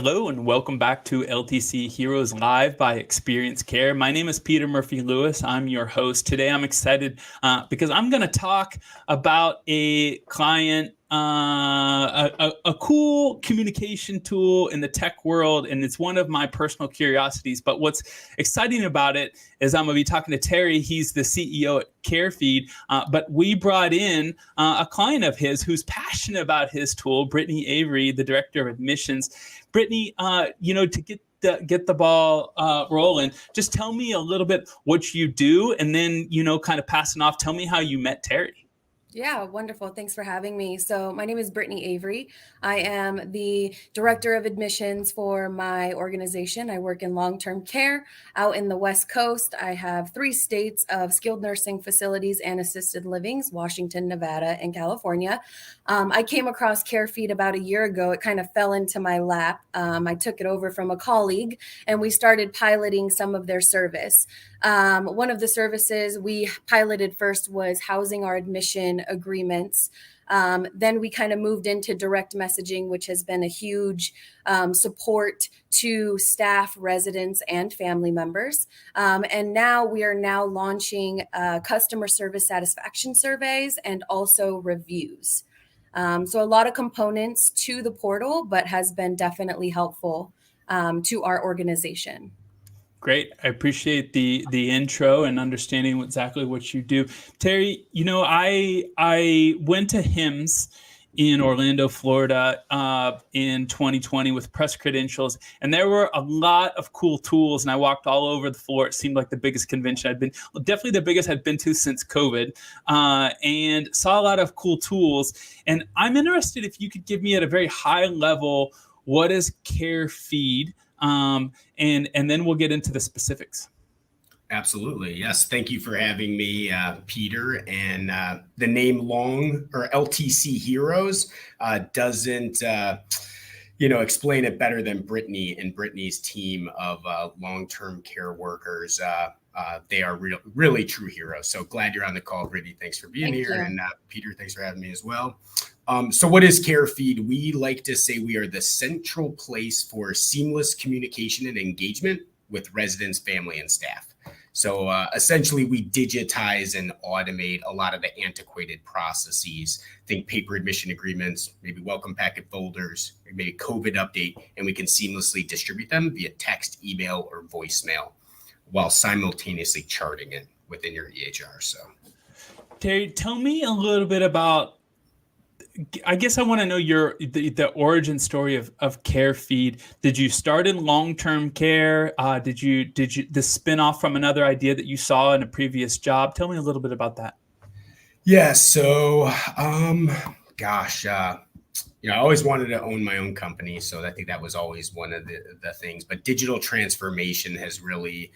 Hello and welcome back to LTC Heroes Live by Experience Care. My name is Peter Murphy Lewis. I'm your host. Today I'm excited because I'm going to talk about a client, a cool communication tool in the tech world, and it's one of my personal curiosities. But what's exciting about it is I'm going to be talking to Terry. He's the CEO at Carefeed, but we brought in a client of his who's passionate about his tool, Brittany Avery, the director of admissions. Brittany, to get the ball rolling, just tell me a little bit what you do, and then, kind of passing off, tell me how you met Terry. Yeah, wonderful. Thanks for having me. So my name is Brittany Avery. I am the director of admissions for my organization. I work in long-term care out in the West Coast. I have 3 states of skilled nursing facilities and assisted livings: Washington, Nevada, and California. I came across Carefeed about a year ago. It kind of fell into my lap. I took it over from a colleague, and we started piloting some of their service. One of the services we piloted first was housing our admission agreements. Then we kind of moved into direct messaging, which has been a huge support to staff, residents, and family members. And now we are launching customer service satisfaction surveys and also reviews. So a lot of components to the portal, but has been definitely helpful to our organization. Great. I appreciate the intro and understanding exactly what you do. Terry, I went to HIMSS in Orlando, Florida in 2020 with press credentials, and there were a lot of cool tools, and I walked all over the floor. It seemed like the biggest convention definitely the biggest I'd been to since COVID, and saw a lot of cool tools. And I'm interested if you could give me at a very high level, what is Carefeed? And then we'll get into the specifics. Absolutely. Yes. Thank you for having me, Peter. And the name LTC Heroes doesn't, explain it better than Brittany and Brittany's team of long-term care workers. They are really true heroes. So glad you're on the call, Brittany. Thanks for being here. You. And Peter, thanks for having me as well. So what is Carefeed? We like to say we are the central place for seamless communication and engagement with residents, family, and staff. So essentially, we digitize and automate a lot of the antiquated processes. Think paper admission agreements, maybe welcome packet folders, maybe COVID update, and we can seamlessly distribute them via text, email, or voicemail, while simultaneously charting it within your EHR. So, Terry, tell me a little bit about, I guess I want to know the origin story of Carefeed. Did you start in long-term care? Did you the spin off from another idea that you saw in a previous job? Tell me a little bit about that. Yeah. So, I always wanted to own my own company. So I think that was always one of the things. But digital transformation has really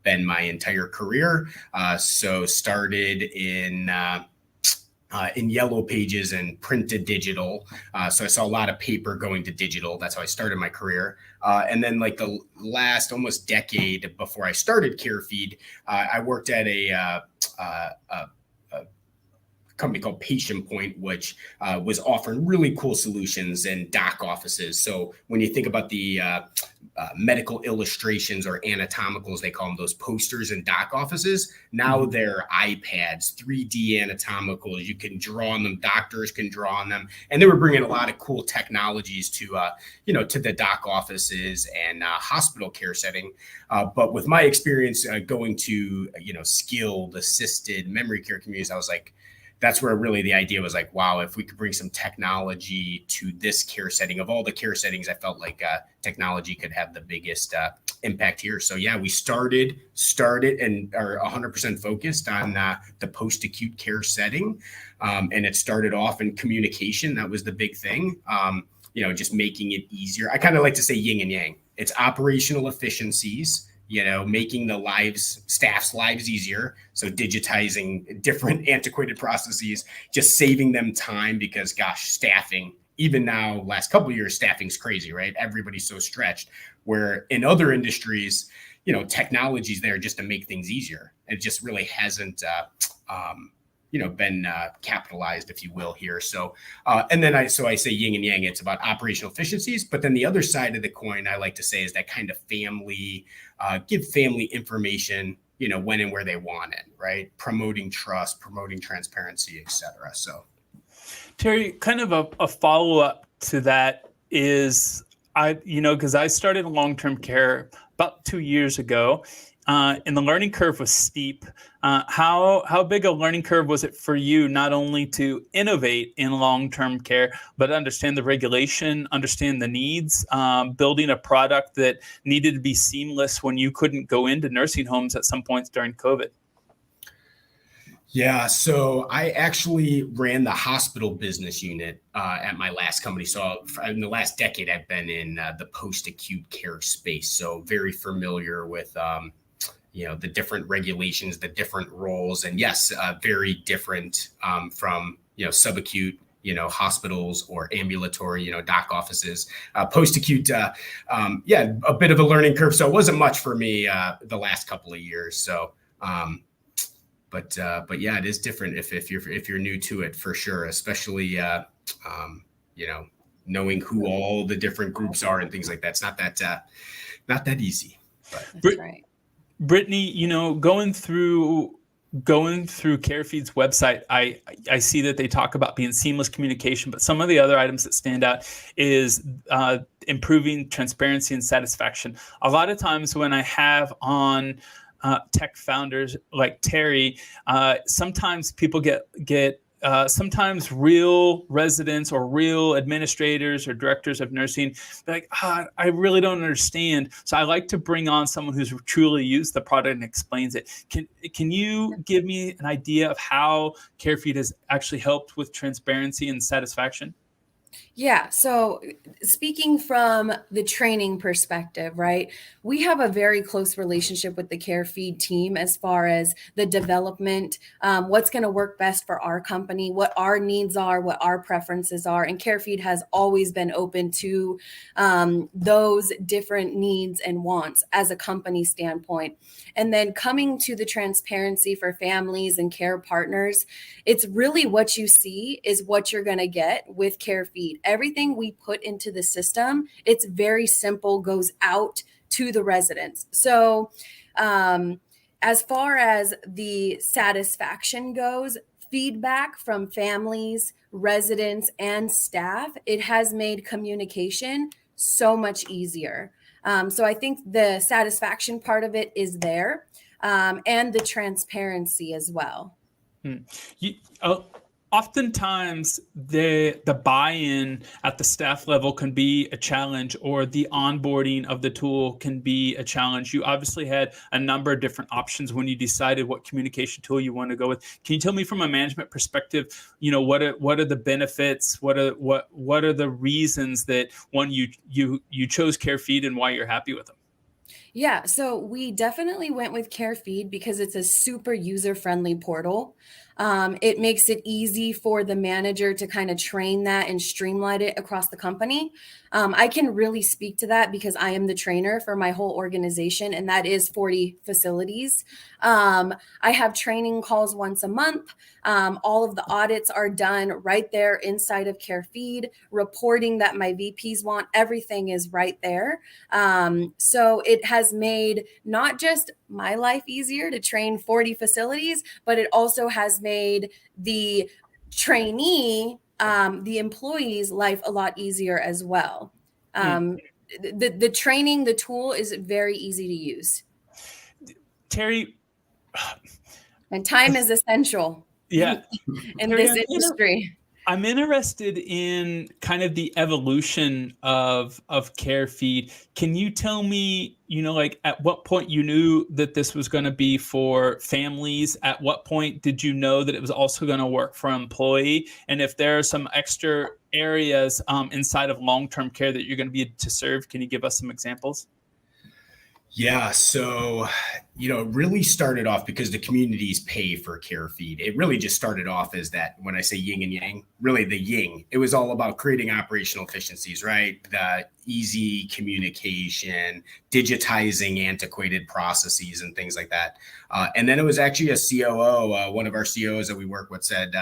been my entire career. So started in Yellow Pages and print to digital. So I saw a lot of paper going to digital. That's how I started my career. And then like the last almost decade before I started Carefeed, I worked at a company called Patient Point, which was offering really cool solutions in doc offices. So when you think about the medical illustrations or anatomicals, they call them, those posters in doc offices, now they're iPads, 3D anatomicals. You can draw on them. Doctors can draw on them. And they were bringing a lot of cool technologies to the doc offices and hospital care setting. But with my experience going to, skilled, assisted memory care communities, I was like, that's where really the idea was like, wow, if we could bring some technology to this care setting, of all the care settings, I felt like technology could have the biggest impact here. So yeah, we started and are 100% focused on the post-acute care setting. And it started off in communication. That was the big thing. Just making it easier. I kind of like to say yin and yang. It's operational efficiencies, making the staff's lives easier. So digitizing different antiquated processes, just saving them time because, staffing, even now, last couple of years, staffing's crazy, right? Everybody's so stretched. Where in other industries, technology's there just to make things easier. It just really hasn't been capitalized, if you will, here. So, and then I say yin and yang. It's about operational efficiencies, but then the other side of the coin, I like to say, is that kind of family, give family information, when and where they want it, right? Promoting trust, promoting transparency, et cetera. So, Terry, kind of a follow-up to that is, because I started long-term care about 2 years ago, and the learning curve was steep. How big a learning curve was it for you, not only to innovate in long-term care, but understand the regulation, understand the needs, building a product that needed to be seamless when you couldn't go into nursing homes at some points during COVID? Yeah, so I actually ran the hospital business unit at my last company. So in the last decade, I've been in the post-acute care space. So very familiar with, the different regulations, the different roles, and yes, very different from, subacute, hospitals or ambulatory, doc offices. Post-acute, a bit of a learning curve. So it wasn't much for me the last couple of years. So. But yeah, it is different if you're new to it, for sure, especially knowing who all the different groups are and things like that. It's not that easy. But. That's right. Brittany, going through Carefeed's website, I see that they talk about being seamless communication, but some of the other items that stand out is improving transparency and satisfaction. A lot of times when I have on tech founders like Terry, sometimes people get sometimes real residents or real administrators or directors of nursing, like, I really don't understand. So I like to bring on someone who's truly used the product and explains it. Can you give me an idea of how Carefeed has actually helped with transparency and satisfaction? Yeah. So speaking from the training perspective, right, we have a very close relationship with the Carefeed team as far as the development, what's going to work best for our company, what our needs are, what our preferences are. And Carefeed has always been open to those different needs and wants as a company standpoint. And then coming to the transparency for families and care partners, it's really what you see is what you're going to get with Carefeed. Everything we put into the system, it's very simple, goes out to the residents. So as far as the satisfaction goes, feedback from families, residents, and staff, it has made communication so much easier. So I think the satisfaction part of it is there, and the transparency as well. Oftentimes, the buy-in at the staff level can be a challenge, or the onboarding of the tool can be a challenge. You obviously had a number of different options when you decided what communication tool you want to go with. Can you tell me from a management perspective, what are the benefits? What are the reasons that you chose Carefeed and why you're happy with them? Yeah, so we definitely went with Carefeed because it's a super user-friendly portal. It makes it easy for the manager to kind of train that and streamline it across the company. I can really speak to that because I am the trainer for my whole organization, and that is 40 facilities. I have training calls once a month. All of the audits are done right there inside of Carefeed. Reporting that my VPs want, everything is right there. So it has made not just my life easier to train 40 facilities, but it also has made the trainee, the employee's life a lot easier as well. The training, the tool is very easy to use. Terry, and time is essential. Yeah, in this industry. I'm interested in kind of the evolution of Carefeed. Can you tell me, at what point you knew that this was going to be for families? At what point did you know that it was also going to work for an employee? And if there are some extra areas inside of long-term care that you're going to be to serve, can you give us some examples? Yeah, so it really started off because the communities pay for Carefeed. It really just started off as that. When I say yin and yang, really the yin. It was all about creating operational efficiencies, right? The easy communication, digitizing antiquated processes, and things like that. And then it was actually a COO, one of our COOs that we work with, said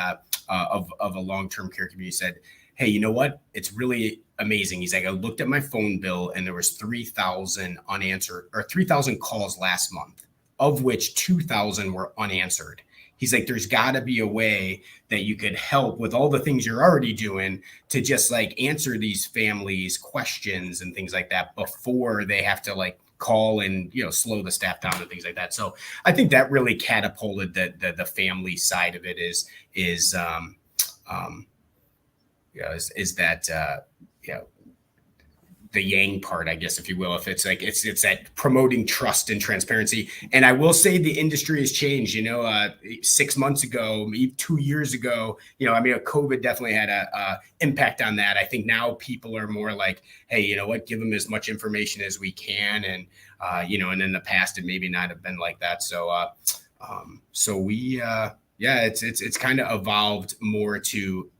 of a long-term care community said, "Hey, you know what? It's really amazing." He's like, "I looked at my phone bill and there was 3,000 unanswered, or 3,000 calls last month, of which 2,000 were unanswered." He's like, "There's got to be a way that you could help with all the things you're already doing to just like answer these families' questions and things like that before they have to like call and slow the staff down and things like that." So I think that really catapulted the family side of it um, is that the yang part, I guess, if you will, if it's like it's that promoting trust and transparency. And I will say the industry has changed. 6 months ago, 2 years ago, COVID definitely had a impact on that. I think now people are more like, hey, you know what, give them as much information as we can, and and in the past it maybe not have been like that. So we it's kind of evolved more to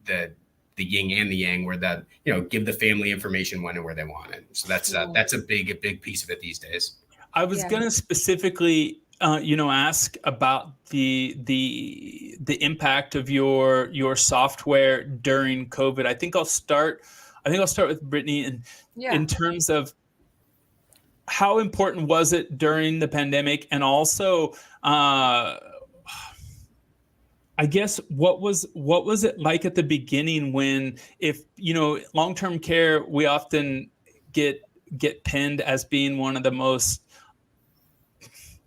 the yin and the yang, where give the family information when and where they want it. So that's a big piece of it these days. I was gonna specifically ask about the impact of your software during COVID. I think I'll start with Brittany in terms of how important was it during the pandemic, and also I guess what was it like at the beginning when, if long-term care, we often get pinned as being one of the most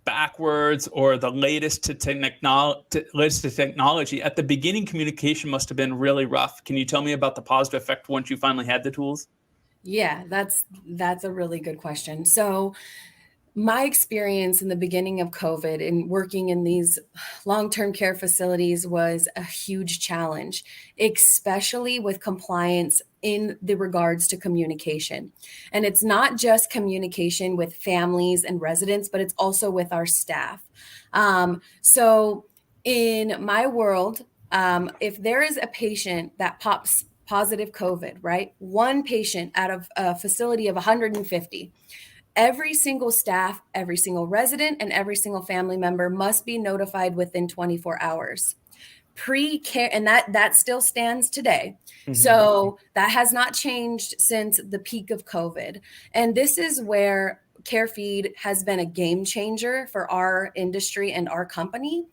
backwards or the latest to technology. At the beginning, communication must have been really rough. Can you tell me about the positive effect once you finally had the tools? Yeah, that's a really good question. So my experience in the beginning of COVID and working in these long-term care facilities was a huge challenge, especially with compliance in the regards to communication. And it's not just communication with families and residents, but it's also with our staff. So in my world, if there is a patient that pops positive COVID, right? One patient out of a facility of 150, every single staff, every single resident, and every single family member must be notified within 24 hours. Pre-care, and that still stands today. Mm-hmm. So that has not changed since the peak of COVID. And this is where Carefeed has been a game changer for our industry and our company.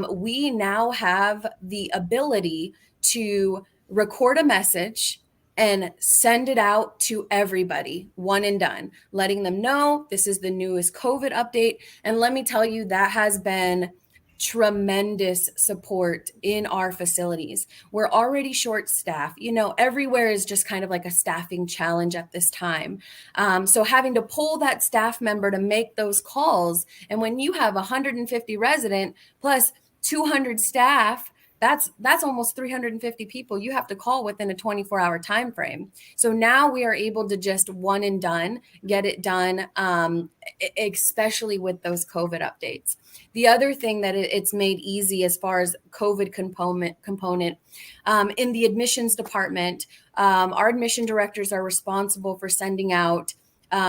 We now have the ability to record a message and send it out to everybody, one and done, letting them know this is the newest COVID update. And let me tell you, that has been tremendous support in our facilities. We're already short staffed. Everywhere is just kind of like a staffing challenge at this time. So having to pull that staff member to make those calls, and when you have 150 resident plus 200 staff, that's almost 350 people you have to call within a 24-hour time frame. So now we are able to just one and done, get it done, especially with those COVID updates. The other thing that it's made easy as far as COVID component in the admissions department, our admission directors are responsible for sending out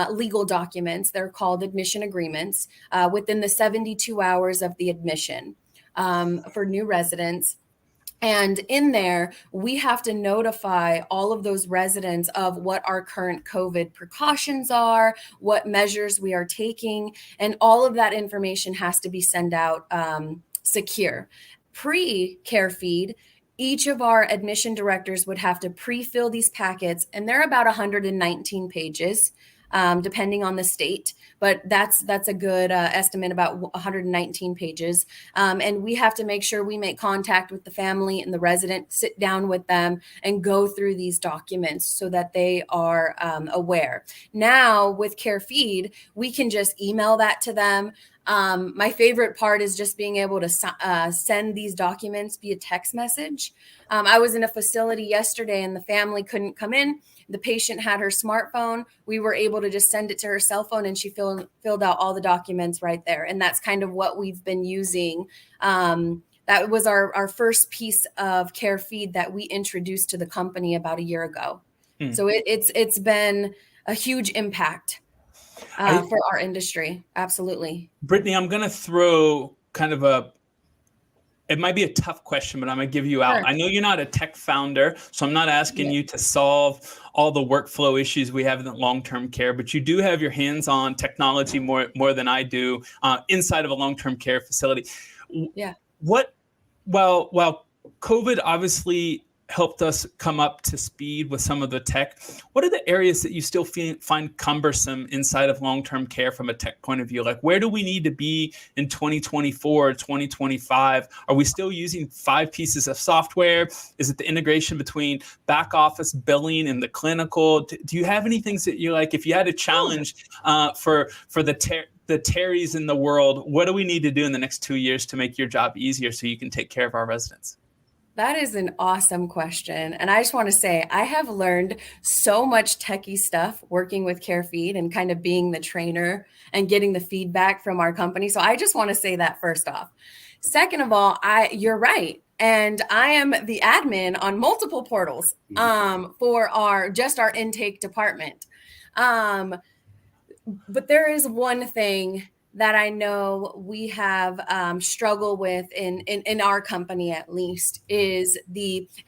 legal documents. They're called admission agreements within the 72 hours of the admission for new residents. And in there, we have to notify all of those residents of what our current COVID precautions are, what measures we are taking, and all of that information has to be sent out secure. Pre-Carefeed, each of our admission directors would have to pre-fill these packets, and they're about 119 pages. Depending on the state, but that's a good estimate, about 119 pages. And we have to make sure we make contact with the family and the resident, sit down with them and go through these documents so that they are aware. Now with Carefeed, we can just email that to them. My favorite part is just being able to send these documents via text message. I was in a facility yesterday and the family couldn't come in. The patient had her smartphone. We were able to just send it to her cell phone and she filled out all the documents right there. And that's kind of what we've been using. That was our first piece of Carefeed that we introduced to the company about a year ago. So it's been a huge impact for our industry. Absolutely. Brittany, I'm going to throw kind of it might be a tough question, but I'm going to give you out. Sure. I know you're not a tech founder, so I'm not asking you to solve all the workflow issues we have in long-term care, but you do have your hands on technology more than I do inside of a long-term care facility. Yeah. While COVID obviously helped us come up to speed with some of the tech, what are the areas that you still find cumbersome inside of long-term care from a tech point of view? Like, where do we need to be in 2024, 2025? Are we still using 5 pieces of software? Is it the integration between back office billing and the clinical? Do you have any things that you like, if you had a challenge for the Terrys in the world, what do we need to do in the next 2 years to make your job easier so you can take care of our residents? That is an awesome question. And I just want to say, I have learned so much techie stuff working with Carefeed and kind of being the trainer and getting the feedback from our company. So I just want to say that first off. Second of all, you're right. And I am the admin on multiple portals for our intake department. But there is one thing that I know we have struggled with in our company, at least, is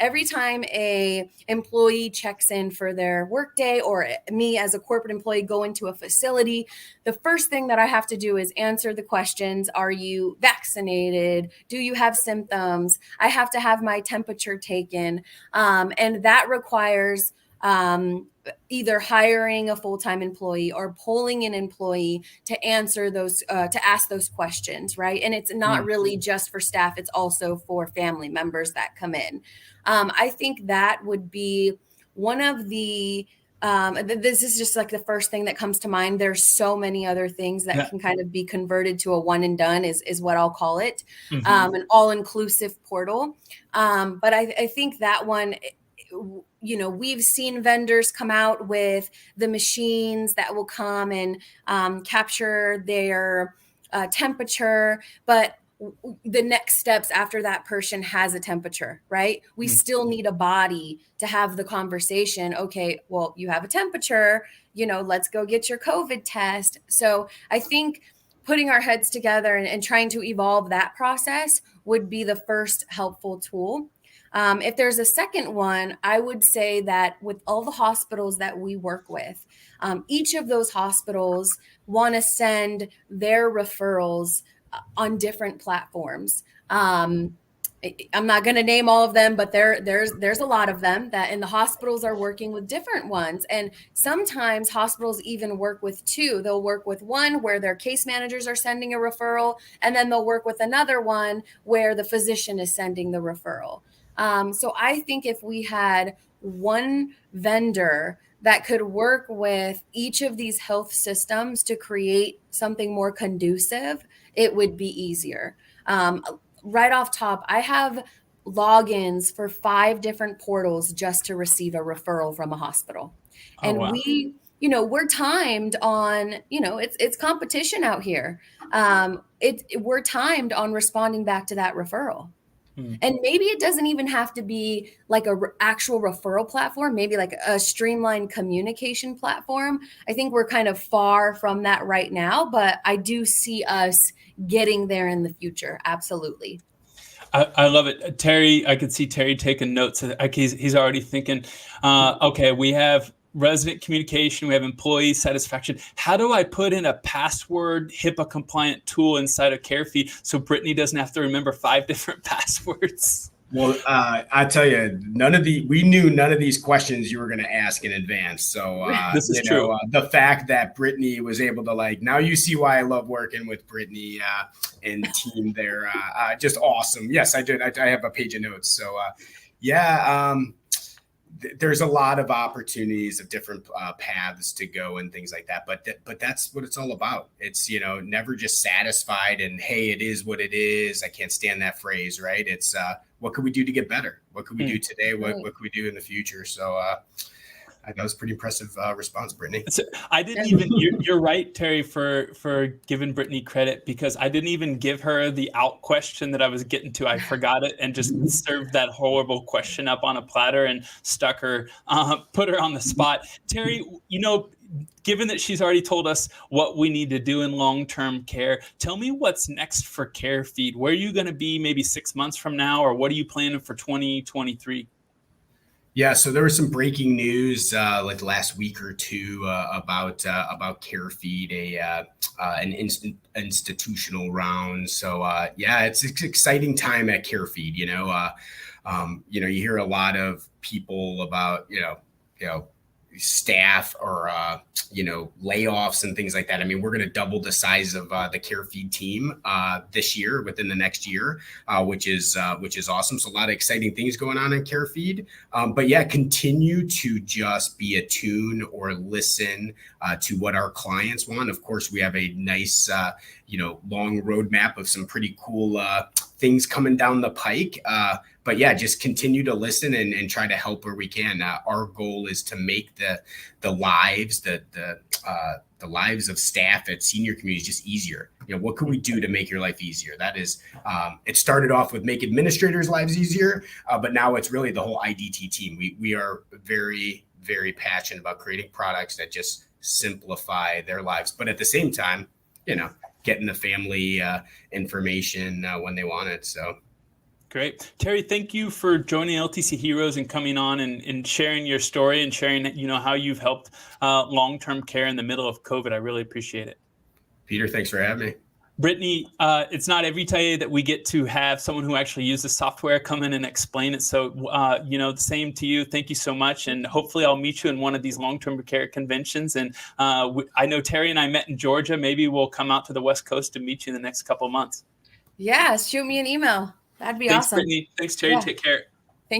every time a employee checks in for their workday, or me as a corporate employee go into a facility, the first thing that I have to do is answer the questions. Are you vaccinated? Do you have symptoms? I have to have my temperature taken. And that requires either hiring a full-time employee or pulling an employee to answer those, to ask those questions, right? And it's not really just for staff, it's also for family members that come in. I think that would be one of the, this is just like the first thing that comes to mind. There's so many other things that can kind of be converted to a one and done is what I'll call it, an all-inclusive portal. But I think that one, we've seen vendors come out with the machines that will come and capture their temperature, but the next steps after that person has a temperature, right? We still need a body to have the conversation. Okay, well, you have a temperature, let's go get your COVID test. So I think putting our heads together and trying to evolve that process would be the first helpful tool. If there's a second one, I would say that with all the hospitals that we work with, each of those hospitals want to send their referrals on different platforms. I'm not going to name all of them, but there's a lot of them and the hospitals are working with different ones. And sometimes hospitals even work with 2. They'll work with one where their case managers are sending a referral, and then they'll work with another one where the physician is sending the referral. So I think if we had one vendor that could work with each of these health systems to create something more conducive, it would be easier. Right off top, I have logins for 5 different portals just to receive a referral from a hospital. And wow. We're timed on, it's competition out here. We're timed on responding back to that referral. And maybe it doesn't even have to be like a actual referral platform, maybe like a streamlined communication platform. I think we're kind of far from that right now, but I do see us getting there in the future. Absolutely. I love it. Terry, I could see Terry taking notes. He's already thinking, okay, we have resident communication, we have employee satisfaction. How do I put in a password HIPAA compliant tool inside of Carefeed so Brittany doesn't have to remember 5 different passwords? Well, I tell you, we knew none of these questions you were going to ask in advance. So this is true. The fact that Brittany was able to now you see why I love working with Brittany and team there. Just awesome. Yes, I did. I have a page of notes. So there's a lot of opportunities of different paths to go and things like that. But that's what it's all about. It's, never just satisfied and, hey, it is what it is. I can't stand that phrase, right? It's what could we do to get better? What could we do today? What could we do in the future? So that was a pretty impressive response, Brittany. So I didn't even, you're right, Terry, for giving Brittany credit, because I didn't even give her the out question that I was getting to. I forgot it and just served that horrible question up on a platter and stuck her, put her on the spot. Terry, given that she's already told us what we need to do in long-term care, tell me what's next for Carefeed. Where are you going to be maybe 6 months from now, or what are you planning for 2023? Yeah, so there was some breaking news like last week or two about Carefeed, an institutional round. So it's an exciting time at Carefeed. You hear a lot of people about staff or layoffs and things like that. I mean, we're going to double the size of the Carefeed team this year, within the next year, which is awesome. So a lot of exciting things going on in Carefeed. But yeah, continue to just be attuned or listen to what our clients want. Of course, we have a nice long roadmap of some pretty cool things coming down the pike. But yeah, just continue to listen and try to help where we can. Our goal is to make the lives, the lives of staff at senior communities just easier. What can we do to make your life easier? That is, it started off with make administrators' lives easier, but now it's really the whole IDT team. We are very, very passionate about creating products that just simplify their lives, but at the same time, getting the family information when they want it. So. Great. Terry, thank you for joining LTC Heroes and coming on and sharing your story and sharing, how you've helped long-term care in the middle of COVID. I really appreciate it. Peter, thanks for having me. Brittany, it's not every day that we get to have someone who actually uses software come in and explain it. So, the same to you. Thank you so much. And hopefully I'll meet you in one of these long-term care conventions. And I know Terry and I met in Georgia. Maybe we'll come out to the West Coast to meet you in the next couple of months. Yeah, shoot me an email. That'd be Thanks, awesome. Brittany. Thanks, Terry. Yeah. Take care.